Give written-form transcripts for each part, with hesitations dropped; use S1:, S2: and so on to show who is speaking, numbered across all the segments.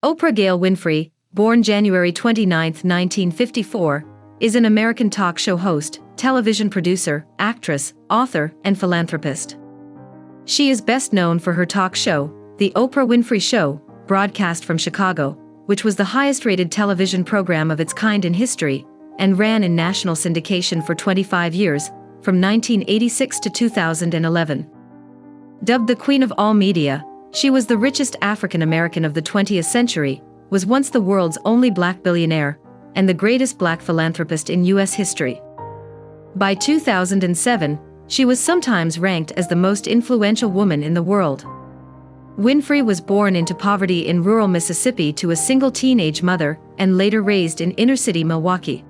S1: Oprah Gail Winfrey, born January 29, 1954, is an American talk show host, television producer, actress, author, and philanthropist. She is best known for her talk show, The Oprah Winfrey Show, broadcast from Chicago, which was the highest-rated television program of its kind in history, and ran in national syndication for 25 years, from 1986 to 2011. Dubbed the Queen of All Media, she was the richest African American of the 20th century, was once the world's only black billionaire, and the greatest black philanthropist in U.S. history. By 2007, she was sometimes ranked as the most influential woman in the world. Winfrey was born into poverty in rural Mississippi to a single teenage mother and later raised in inner-city Milwaukee.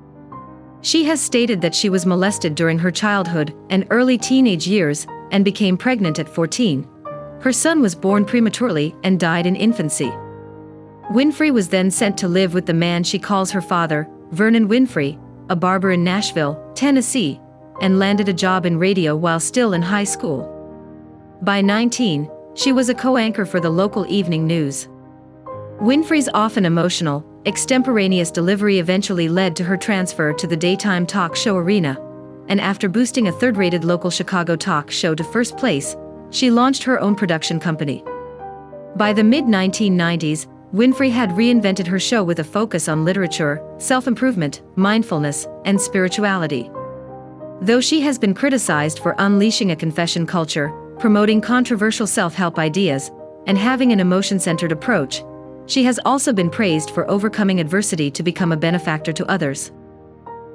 S1: She has stated that she was molested during her childhood and early teenage years and became pregnant at 14. Her son was born prematurely and died in infancy. Winfrey was then sent to live with the man she calls her father, Vernon Winfrey, a barber in Nashville, Tennessee, and landed a job in radio while still in high school. By 19, she was a co-anchor for the local evening news. Winfrey's often emotional, extemporaneous delivery eventually led to her transfer to the daytime talk show arena, and after boosting a third-rated local Chicago talk show to first place, she launched her own production company. By the mid-1990s, Winfrey had reinvented her show with a focus on literature, self-improvement, mindfulness, and spirituality. Though she has been criticized for unleashing a confession culture, promoting controversial self-help ideas, and having an emotion-centered approach, she has also been praised for overcoming adversity to become a benefactor to others.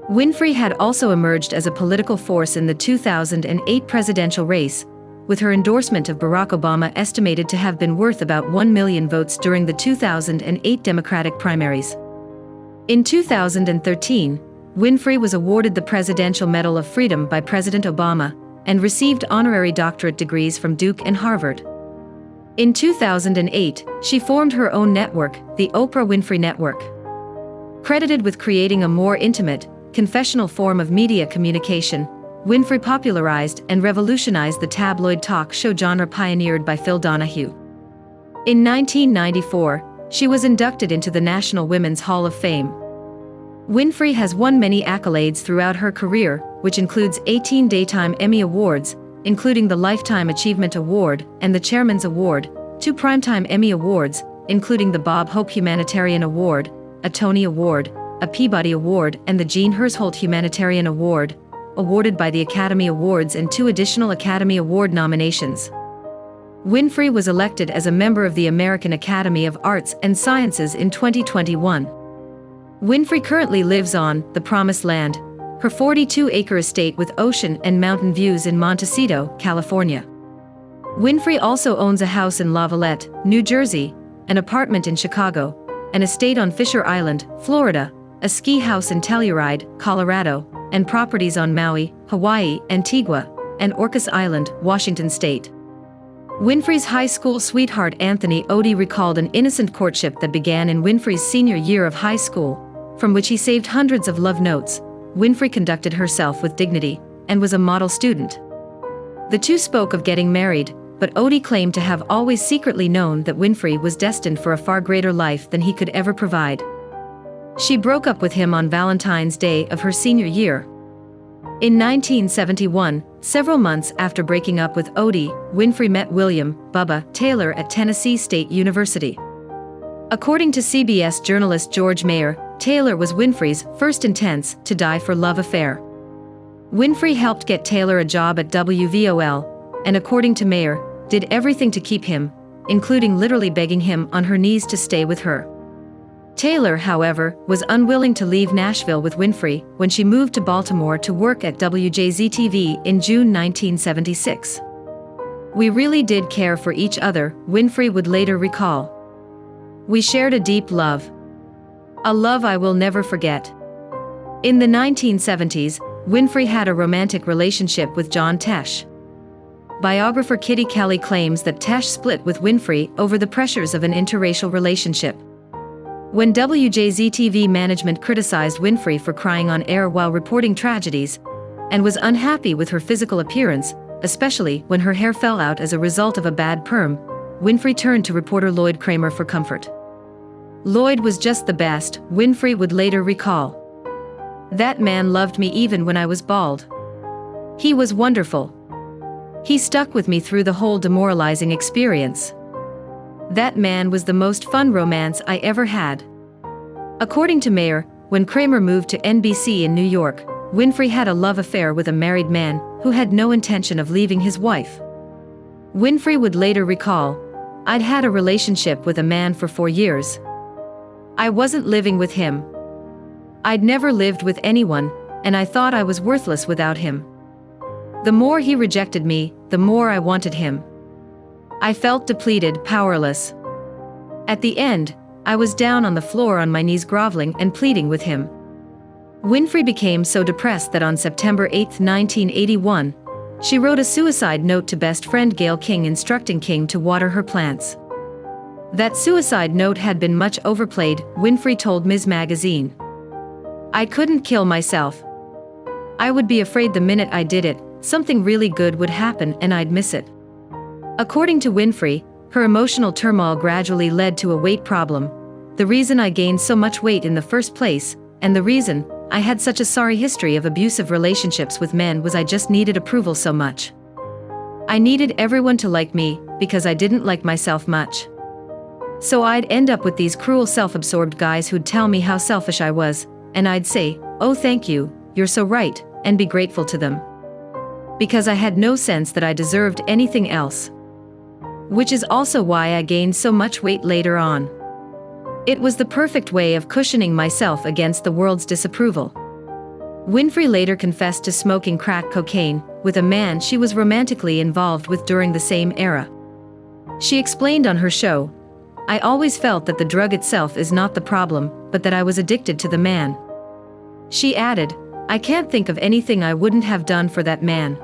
S1: Winfrey had also emerged as a political force in the 2008 presidential race, with her endorsement of Barack Obama estimated to have been worth about 1 million votes during the 2008 Democratic primaries. In 2013, Winfrey was awarded the Presidential Medal of Freedom by President Obama and received honorary doctorate degrees from Duke and Harvard. In 2008, she formed her own network, the Oprah Winfrey Network. Credited with creating a more intimate, confessional form of media communication, Winfrey popularized and revolutionized the tabloid talk show genre pioneered by Phil Donahue. In 1994, she was inducted into the National Women's Hall of Fame. Winfrey has won many accolades throughout her career, which includes 18 Daytime Emmy Awards, including the Lifetime Achievement Award and the Chairman's Award, 2 Primetime Emmy Awards, including the Bob Hope Humanitarian Award, a Tony Award, a Peabody Award, and the Jean Hersholt Humanitarian Award, awarded by the Academy Awards, and 2 additional Academy Award nominations. Winfrey was elected as a member of the American Academy of Arts and Sciences in 2021. Winfrey currently lives on the Promised Land, her 42-acre estate with ocean and mountain views in Montecito, California. Winfrey also owns a house in Lavallette, New Jersey, an apartment in Chicago, an estate on Fisher Island, Florida, a ski house in Telluride, Colorado, and properties on Maui, Hawaii, Antigua, and Orcas Island, Washington State. Winfrey's high school sweetheart Anthony Odie recalled an innocent courtship that began in Winfrey's senior year of high school, from which he saved hundreds of love notes. Winfrey conducted herself with dignity, and was a model student. The two spoke of getting married, but Odie claimed to have always secretly known that Winfrey was destined for a far greater life than he could ever provide. She broke up with him on Valentine's Day of her senior year. In 1971, several months after breaking up with Odie, Winfrey met William "Bubba" Taylor at Tennessee State University. According to CBS journalist George Mayer, Taylor was Winfrey's first intense, to-die-for-love affair. Winfrey helped get Taylor a job at WVOL, and according to Mayer, did everything to keep him, including literally begging him on her knees to stay with her. Taylor, however, was unwilling to leave Nashville with Winfrey when she moved to Baltimore to work at WJZ-TV in June 1976. "We really did care for each other," Winfrey would later recall. "We shared a deep love. A love I will never forget." In the 1970s, Winfrey had a romantic relationship with John Tesh. Biographer Kitty Kelly claims that Tesh split with Winfrey over the pressures of an interracial relationship. When WJZ-TV management criticized Winfrey for crying on air while reporting tragedies, and was unhappy with her physical appearance, especially when her hair fell out as a result of a bad perm, Winfrey turned to reporter Lloyd Kramer for comfort. Lloyd was just the best, Winfrey would later recall. That man loved me even when I was bald. He was wonderful. He stuck with me through the whole demoralizing experience. That man was the most fun romance I ever had. According to Mayer, when Kramer moved to NBC in New York, Winfrey had a love affair with a married man who had no intention of leaving his wife. Winfrey would later recall, "I'd had a relationship with a man for 4 years. I wasn't living with him. I'd never lived with anyone, and I thought I was worthless without him. The more he rejected me, the more I wanted him. I felt depleted, powerless. At the end, I was down on the floor on my knees groveling and pleading with him." Winfrey became so depressed that on September 8, 1981, she wrote a suicide note to best friend Gayle King instructing King to water her plants. That suicide note had been much overplayed, Winfrey told Ms. Magazine. "I couldn't kill myself. I would be afraid the minute I did it, something really good would happen and I'd miss it." According to Winfrey, her emotional turmoil gradually led to a weight problem. "The reason I gained so much weight in the first place, and the reason I had such a sorry history of abusive relationships with men, was I just needed approval so much. I needed everyone to like me, because I didn't like myself much. So I'd end up with these cruel self-absorbed guys who'd tell me how selfish I was, and I'd say, 'Oh thank you, you're so right,' and be grateful to them. Because I had no sense that I deserved anything else. Which is also why I gained so much weight later on. It was the perfect way of cushioning myself against the world's disapproval." Winfrey later confessed to smoking crack cocaine with a man she was romantically involved with during the same era. She explained on her show, "I always felt that the drug itself is not the problem, but that I was addicted to the man." She added, "I can't think of anything I wouldn't have done for that man."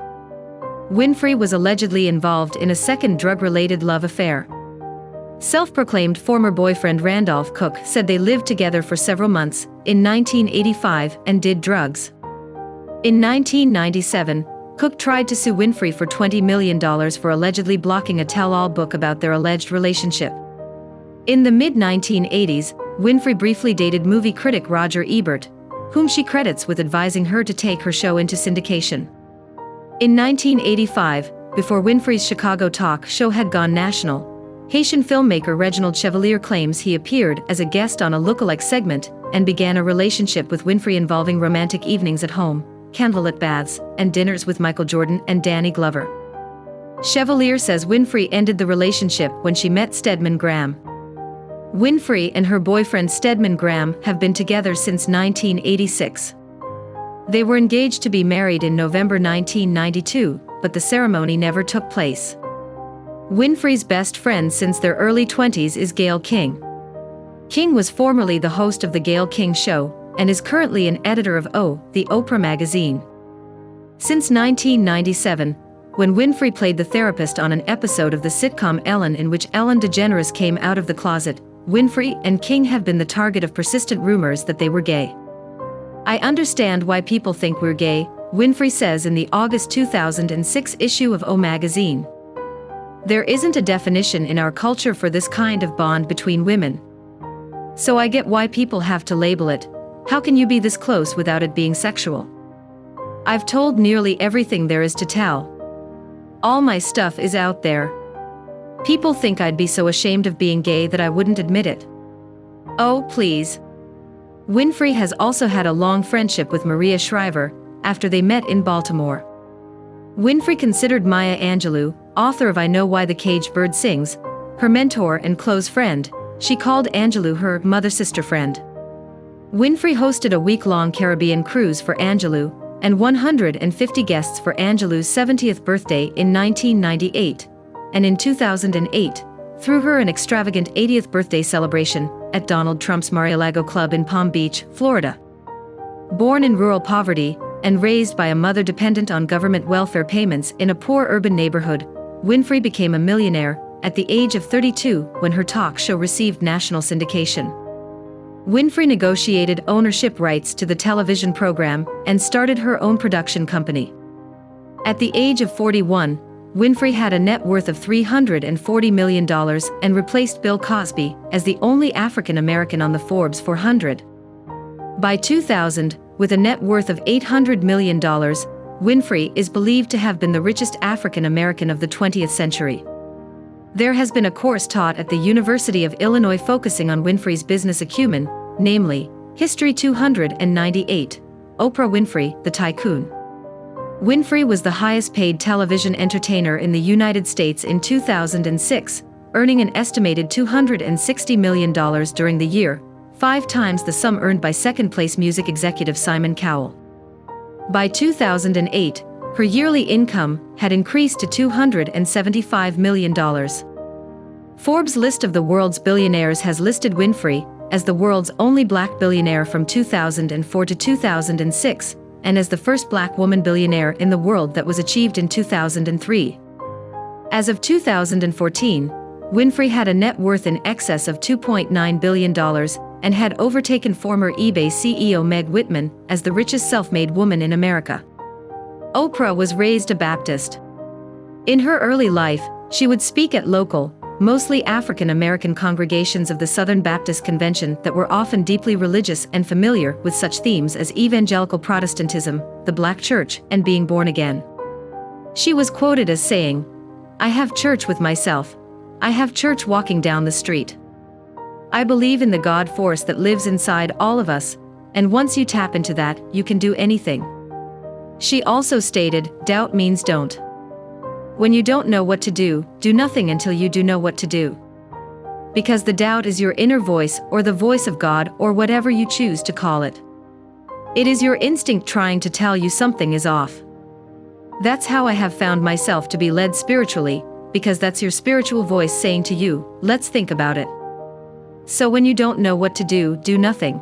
S1: Winfrey was allegedly involved in a second drug-related love affair. Self-proclaimed former boyfriend Randolph Cook said they lived together for several months in 1985 and did drugs. In 1997, Cook tried to sue Winfrey for $20 million for allegedly blocking a tell-all book about their alleged relationship. In the mid-1980s, Winfrey briefly dated movie critic Roger Ebert, whom she credits with advising her to take her show into syndication. In 1985, before Winfrey's Chicago talk show had gone national, Haitian filmmaker Reginald Chevalier claims he appeared as a guest on a lookalike segment and began a relationship with Winfrey involving romantic evenings at home, candlelit baths, and dinners with Michael Jordan and Danny Glover. Chevalier says Winfrey ended the relationship when she met Stedman Graham. Winfrey and her boyfriend Stedman Graham have been together since 1986. They were engaged to be married in November 1992, but the ceremony never took place. Winfrey's best friend since their early 20s is Gayle King. King was formerly the host of The Gayle King Show, and is currently an editor of O, the Oprah magazine. Since 1997, when Winfrey played the therapist on an episode of the sitcom Ellen in which Ellen DeGeneres came out of the closet, Winfrey and King have been the target of persistent rumors that they were gay. "I understand why people think we're gay," Winfrey says in the August 2006 issue of O magazine. "There isn't a definition in our culture for this kind of bond between women. So I get why people have to label it. How can you be this close without it being sexual? I've told nearly everything there is to tell. All my stuff is out there. People think I'd be so ashamed of being gay that I wouldn't admit it. Oh, please." Winfrey has also had a long friendship with Maria Shriver, after they met in Baltimore. Winfrey considered Maya Angelou, author of I Know Why the Caged Bird Sings, her mentor and close friend. She called Angelou her mother-sister friend. Winfrey hosted a week-long Caribbean cruise for Angelou, and 150 guests for Angelou's 70th birthday in 1998, and in 2008, threw her an extravagant 80th birthday celebration at Donald Trump's Mar-a-Lago Club in Palm Beach, Florida. Born in rural poverty and raised by a mother dependent on government welfare payments in a poor urban neighborhood, Winfrey became a millionaire at the age of 32 when her talk show received national syndication. Winfrey negotiated ownership rights to the television program and started her own production company. At the age of 41, Winfrey had a net worth of $340 million and replaced Bill Cosby as the only African American on the Forbes 400. By 2000, with a net worth of $800 million, Winfrey is believed to have been the richest African American of the 20th century. There has been a course taught at the University of Illinois focusing on Winfrey's business acumen, namely, History 298, Oprah Winfrey, the Tycoon. Winfrey was the highest-paid television entertainer in the United States in 2006, earning an estimated $260 million during the year, 5 times the sum earned by second-place music executive Simon Cowell. By 2008, her yearly income had increased to $275 million. Forbes' list of the world's billionaires has listed Winfrey as the world's only black billionaire from 2004 to 2006, and as the first black woman billionaire in the world that was achieved in 2003. As of 2014, Winfrey had a net worth in excess of $2.9 billion and had overtaken former eBay CEO Meg Whitman as the richest self-made woman in America. Oprah was raised a Baptist. In her early life, she would speak at local, mostly African American congregations of the Southern Baptist Convention that were often deeply religious and familiar with such themes as evangelical Protestantism, the Black Church, and being born again. She was quoted as saying, "I have church with myself. I have church walking down the street. I believe in the God force that lives inside all of us, and once you tap into that, you can do anything." She also stated, "Doubt means don't. When you don't know what to do nothing until you do know what to do. Because the doubt is your inner voice or the voice of God or whatever you choose to call it. It is your instinct trying to tell you something is off. That's how I have found myself to be led spiritually, because that's your spiritual voice saying to you, let's think about it. So when you don't know what to do nothing."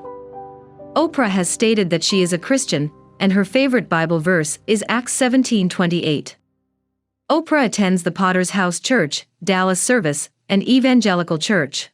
S1: Oprah has stated that she is a Christian, and her favorite Bible verse is Acts 17:28. Oprah attends the Potter's House Church, Dallas Service, an evangelical church.